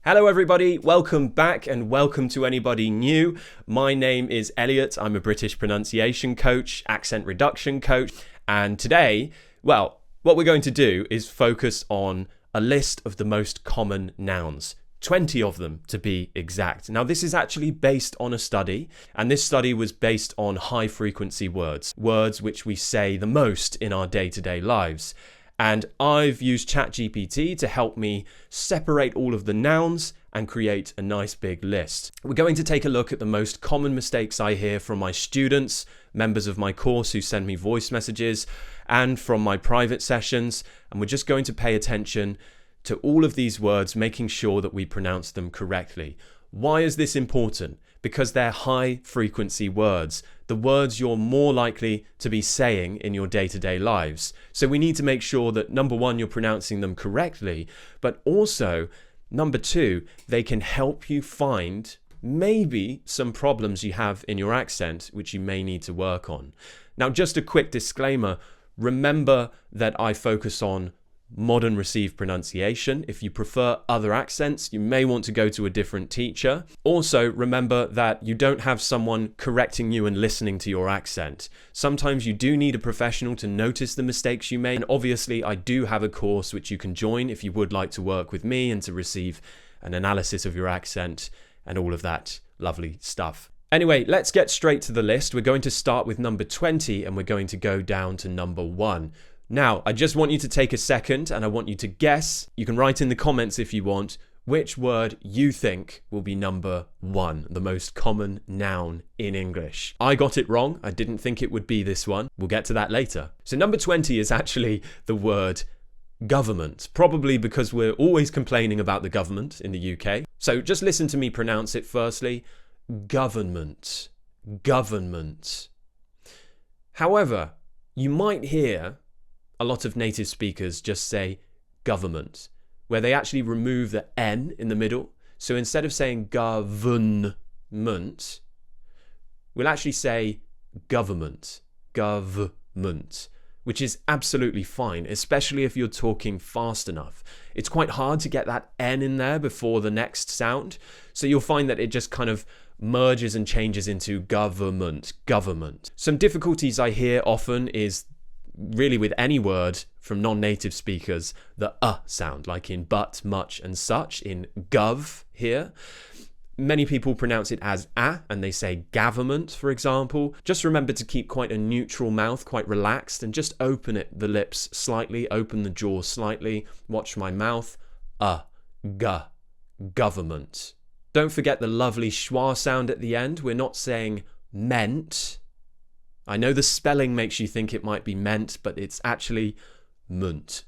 Hello everybody, welcome back and welcome to anybody new. My name is Elliot, I'm a British pronunciation coach, accent reduction coach, and today, what we're going to do is focus on a list of the most common nouns. 20 of them to be exact. Now this is actually based on a study, and this study was based on high frequency words which we say the most in our day-to-day lives. And I've used ChatGPT to help me separate all of the nouns and create a nice big list. We're going to take a look at the most common mistakes I hear from my students, members of my course who send me voice messages, and from my private sessions. And we're just going to pay attention to all of these words, making sure that we pronounce them correctly. Why is this important? Because they're high frequency words, the words you're more likely to be saying in your day-to-day lives. So we need to make sure that number one, you're pronouncing them correctly, but also number two, they can help you find maybe some problems you have in your accent, which you may need to work on. Now, just a quick disclaimer, remember that I focus on modern received pronunciation. If you prefer other accents, you may want to go to a different teacher. Also, remember that you don't have someone correcting you and listening to your accent. Sometimes you do need a professional to notice the mistakes you make. And obviously, I do have a course which you can join if you would like to work with me and to receive an analysis of your accent and all of that lovely stuff. Anyway, let's get straight to the list. We're going to start with number 20 and we're going to go down to number 1. Now, I just want you to take a second and I want you to guess. You can write in the comments if you want which word you think will be number 1, the most common noun in English. I got it wrong. I didn't think it would be this one. We'll get to that later. So number 20 is actually the word government, probably because we're always complaining about the government in the UK. So just listen to me pronounce it firstly. Government. Government. However, you might hear a lot of native speakers just say government, where they actually remove the N in the middle. So instead of saying government, we'll actually say government, government, which is absolutely fine, especially if you're talking fast enough. It's quite hard to get that N in there before the next sound. So you'll find that it just kind of merges and changes into government, government. Some difficulties I hear often is really with any word from non-native speakers, the sound, like in but, much, and such, in gov here. Many people pronounce it as and they say government, for example. Just remember to keep quite a neutral mouth, quite relaxed, and just open the lips slightly, open the jaw slightly. Watch my mouth. Government. Don't forget the lovely schwa sound at the end. We're not saying meant. I know the spelling makes you think it might be meant, but it's actually munt,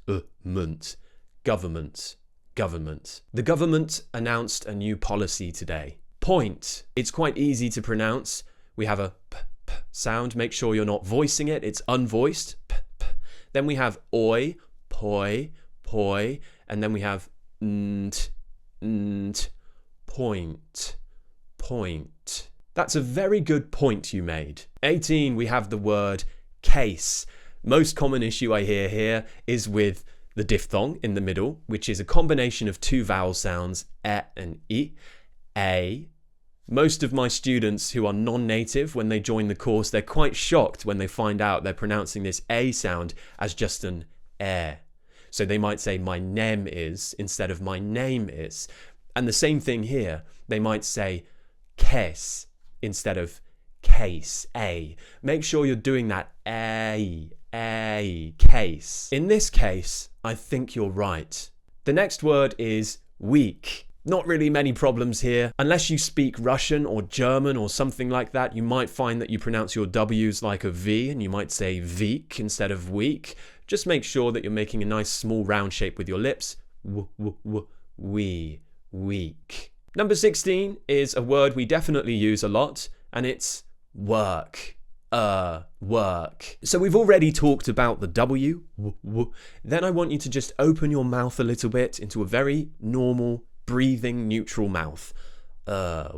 munt, government, government. The government announced a new policy today. Point. It's quite easy to pronounce. We have a p sound. Make sure you're not voicing it. It's unvoiced. P. Then we have oi, poi, poi, and then we have nt, point, point. That's a very good point you made. 18, we have the word case. Most common issue I hear here is with the diphthong in the middle, which is a combination of two vowel sounds, e and I, a. Most of my students who are non-native, when they join the course, they're quite shocked when they find out they're pronouncing this a sound as just an e. So they might say my name is instead of my name is. And the same thing here. They might say case instead of case, a. Make sure you're doing that a, case. In this case, I think you're right. The next word is week. Not really many problems here. Unless you speak Russian or German or something like that, you might find that you pronounce your W's like a V and you might say week instead of week. Just make sure that you're making a nice small round shape with your lips. Week. Number 16 is a word we definitely use a lot, and it's work. Work. So we've already talked about the W. Then I want you to just open your mouth a little bit into a very normal, breathing, neutral mouth. Work.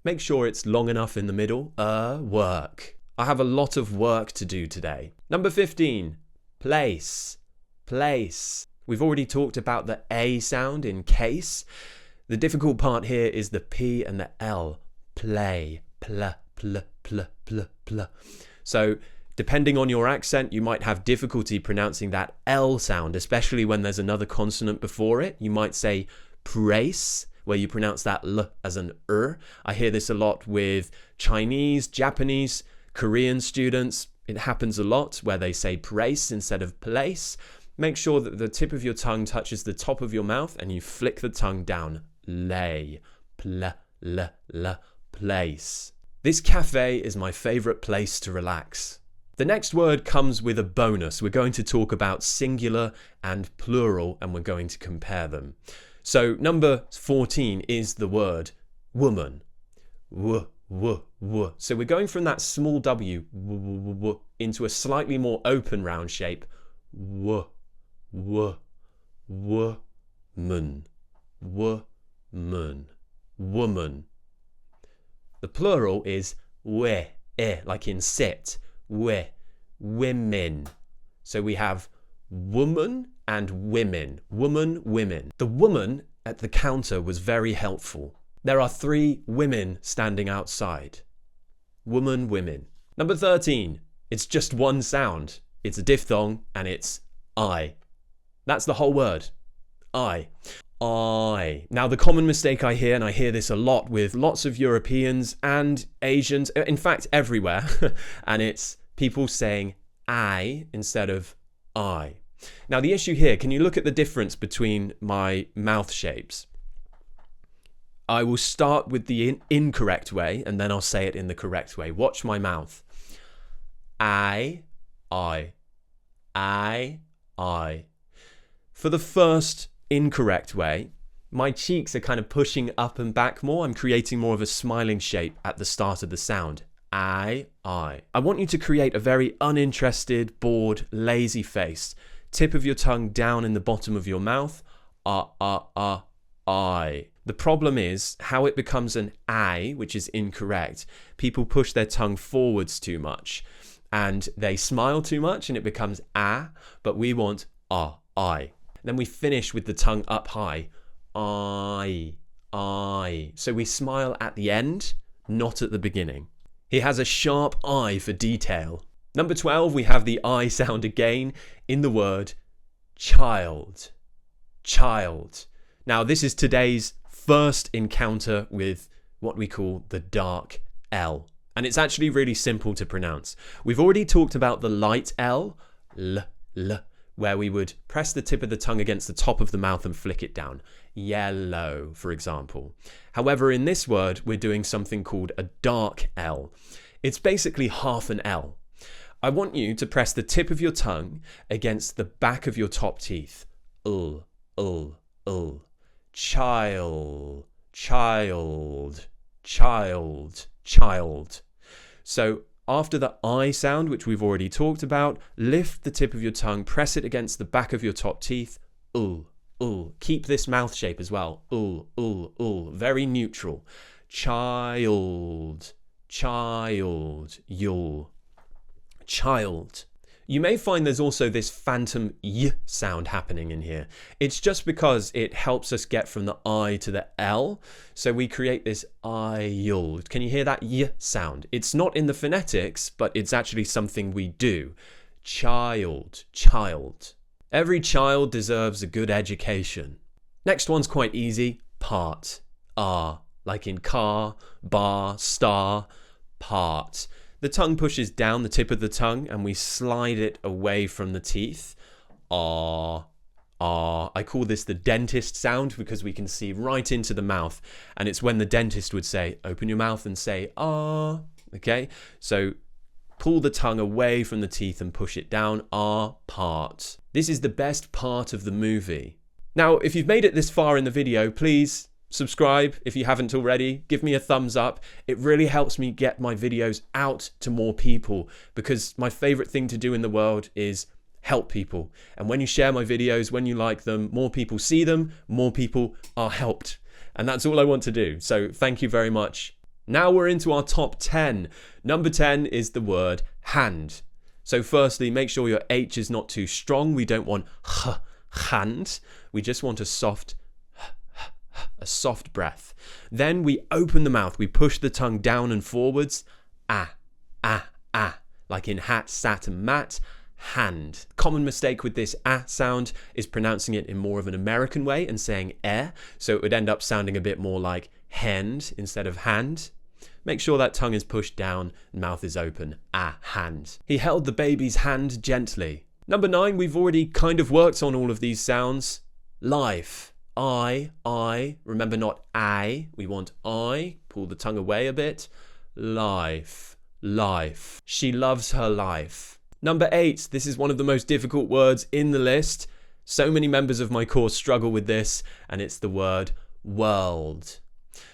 Make sure it's long enough in the middle. Work. I have a lot of work to do today. Number 15. Place. We've already talked about the A sound in case. The difficult part here is the P and the L. Play, pl, pl, pl, pl, pl. So depending on your accent, you might have difficulty pronouncing that L sound, especially when there's another consonant before it. You might say praise, where you pronounce that L as an I hear this a lot with Chinese, Japanese, Korean students. It happens a lot where they say praise instead of place. Make sure that the tip of your tongue touches the top of your mouth and you flick the tongue down. Lay, pl, l, l, place. This cafe is my favorite place to relax. The next word comes with a bonus. We're going to talk about singular and plural, and we're going to compare them. So number 14 is the word woman. W. So we're going from that small W into a slightly more open round shape. Woman. Woman. The plural is we, like in sit. Women. So we have woman and women. Women. The woman at the counter was very helpful. There are 3 women standing outside. Women. Number 13. It's just one sound. It's a diphthong and it's I. That's the whole word. I. Now, the common mistake I hear, and I hear this a lot with lots of Europeans and Asians, in fact, everywhere, and it's people saying I instead of I. Now, the issue here, can you look at the difference between my mouth shapes? I will start with the incorrect way, and then I'll say it in the correct way. Watch my mouth. I. For the first incorrect way, my cheeks are kind of pushing up and back more. I'm creating more of a smiling shape at the start of the sound. I want you to create a very uninterested, bored, lazy face. Tip of your tongue down in the bottom of your mouth. I. The problem is how it becomes an I, which is incorrect. People push their tongue forwards too much and they smile too much and it becomes ah, but we want I. Then we finish with the tongue up high. I. So we smile at the end, not at the beginning. He has a sharp eye for detail. Number 12, we have the I sound again in the word child. Now, this is today's first encounter with what we call the dark L. And it's actually really simple to pronounce. We've already talked about the light L, l, where we would press the tip of the tongue against the top of the mouth and flick it down. Yellow, for example. However, in this word, we're doing something called a dark L. It's basically half an L. I want you to press the tip of your tongue against the back of your top teeth. Child. So after the I sound, which we've already talked about, lift the tip of your tongue, press it against the back of your top teeth. Keep this mouth shape as well. Very neutral. Child. You may find there's also this phantom y sound happening in here. It's just because it helps us get from the I to the L. So we create this I-yul. Can you hear that y sound? It's not in the phonetics, but it's actually something we do. Child. Every child deserves a good education. Next one's quite easy. Part. Like in car, bar, star, part. The tongue pushes down the tip of the tongue and we slide it away from the teeth. I call this the dentist sound because we can see right into the mouth. And it's when the dentist would say, open your mouth and say, ah. Okay, so pull the tongue away from the teeth and push it down. Part. This is the best part of the movie. Now, if you've made it this far in the video, please subscribe if you haven't already. Give me a thumbs up. It really helps me get my videos out to more people because my favorite thing to do in the world is help people. And when you share my videos, when you like them, more people see them, more people are helped. And that's all I want to do. So thank you very much. Now we're into our top 10. Number 10 is the word hand. So firstly, make sure your H is not too strong. We don't want hand. We just want a soft breath. Then we open the mouth. We push the tongue down and forwards. Ah, ah, ah. Like in hat, sat, and mat. Hand. Common mistake with this ah sound is pronouncing it in more of an American way and saying eh. So it would end up sounding a bit more like hand instead of hand. Make sure that tongue is pushed down and mouth is open. Ah, hand. He held the baby's hand gently. Number 9, we've already kind of worked on all of these sounds. Life. I. Remember, not I. We want I. Pull the tongue away a bit. Life. She loves her life. Number 8. This is one of the most difficult words in the list. So many members of my course struggle with this, and it's the word world.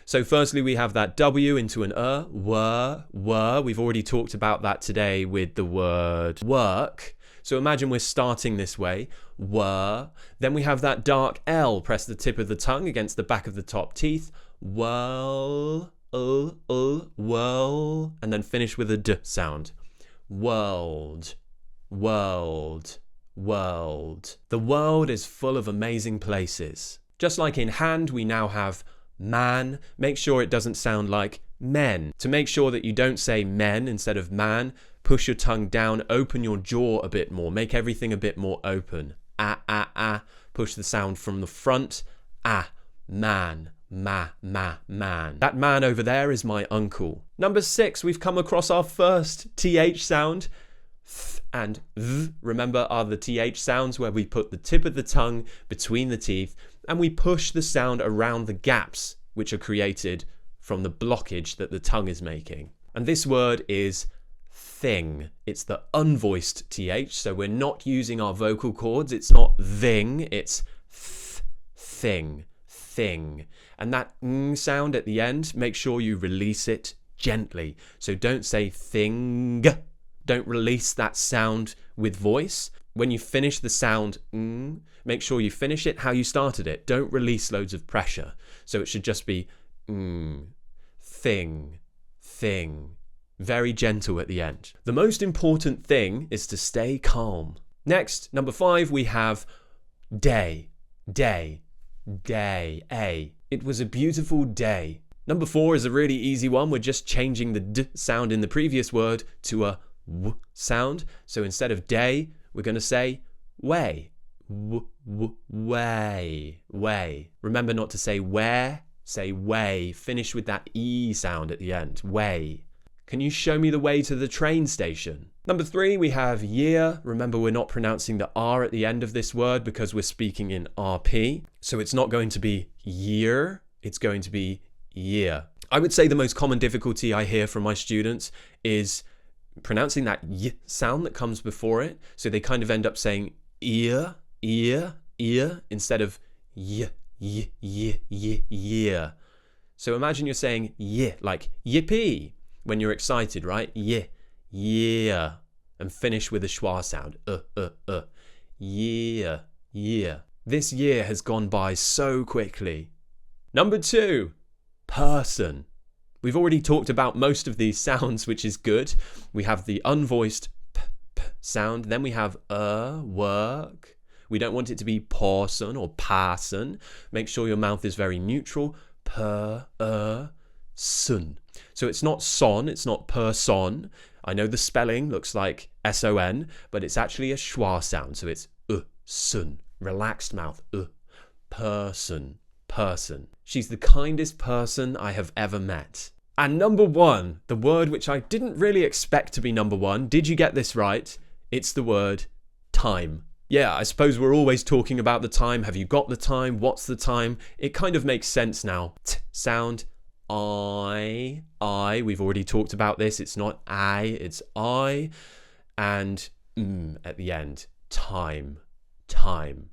So firstly, we have that W into an were. We've already talked about that today with the word work. So imagine we're starting this way, were. Then we have that dark L. Press the tip of the tongue against the back of the top teeth. Well, well. And then finish with a D sound. World. The world is full of amazing places. Just like in hand, we now have man. Make sure it doesn't sound like men. To make sure that you don't say men instead of man, push your tongue down, open your jaw a bit more, make everything a bit more open. Ah. Push the sound from the front. Ah, man. Man. That man over there is my uncle. Number 6, we've come across our first TH sound. Th and th, remember, are the TH sounds where we put the tip of the tongue between the teeth and we push the sound around the gaps which are created from the blockage that the tongue is making. And this word is thing. It's the unvoiced TH, so we're not using our vocal cords. It's not thing, it's thing. And that ng sound at the end, make sure you release it gently. So don't say thing. Don't release that sound with voice. When you finish the sound ng, make sure you finish it how you started it. Don't release loads of pressure. So it should just be thing. Very gentle at the end. The most important thing is to stay calm. Next, number 5, we have day. It was a beautiful day. Number 4 is a really easy one. We're just changing the d sound in the previous word to a w sound. So instead of day, we're going to say way. Way. Remember not to say where, say way. Finish with that E sound at the end. Way. Can you show me the way to the train station? Number 3, we have year. Remember, we're not pronouncing the R at the end of this word because we're speaking in RP. So it's not going to be year, it's going to be year. I would say the most common difficulty I hear from my students is pronouncing that y sound that comes before it. So they kind of end up saying ear, instead of year. So imagine you're saying yeah, like yippee. When you're excited, right? Yeah. And finish with a schwa sound. Yeah. This year has gone by so quickly. Number 2, person. We've already talked about most of these sounds, which is good. We have the unvoiced p sound. Then we have work. We don't want it to be person or parson. Make sure your mouth is very neutral. Sun. So it's not son, it's not person. I know the spelling looks like S-O-N, but it's actually a schwa sound. So it's sun. Relaxed mouth. Person. She's the kindest person I have ever met. And number 1, the word which I didn't really expect to be number 1. Did you get this right? It's the word time. Yeah, I suppose we're always talking about the time. Have you got the time? What's the time? It kind of makes sense now. T sound. I. We've already talked about this. It's not I, it's I. And at the end. Time.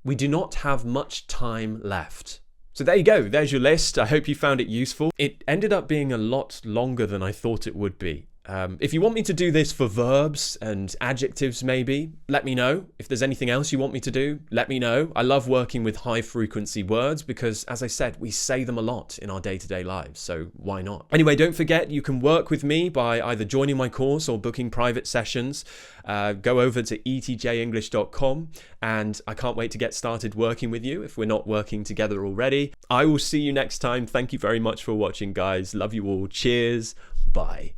We do not have much time left. So there you go. There's your list. I hope you found it useful. It ended up being a lot longer than I thought it would be. If you want me to do this for verbs and adjectives, maybe, let me know. If there's anything else you want me to do, let me know. I love working with high frequency words because, as I said, we say them a lot in our day-to-day lives, so why not? Anyway, don't forget you can work with me by either joining my course or booking private sessions. Go over to etjenglish.com, and I can't wait to get started working with you if we're not working together already. I will see you next time. Thank you very much for watching, guys. Love you all. Cheers. Bye.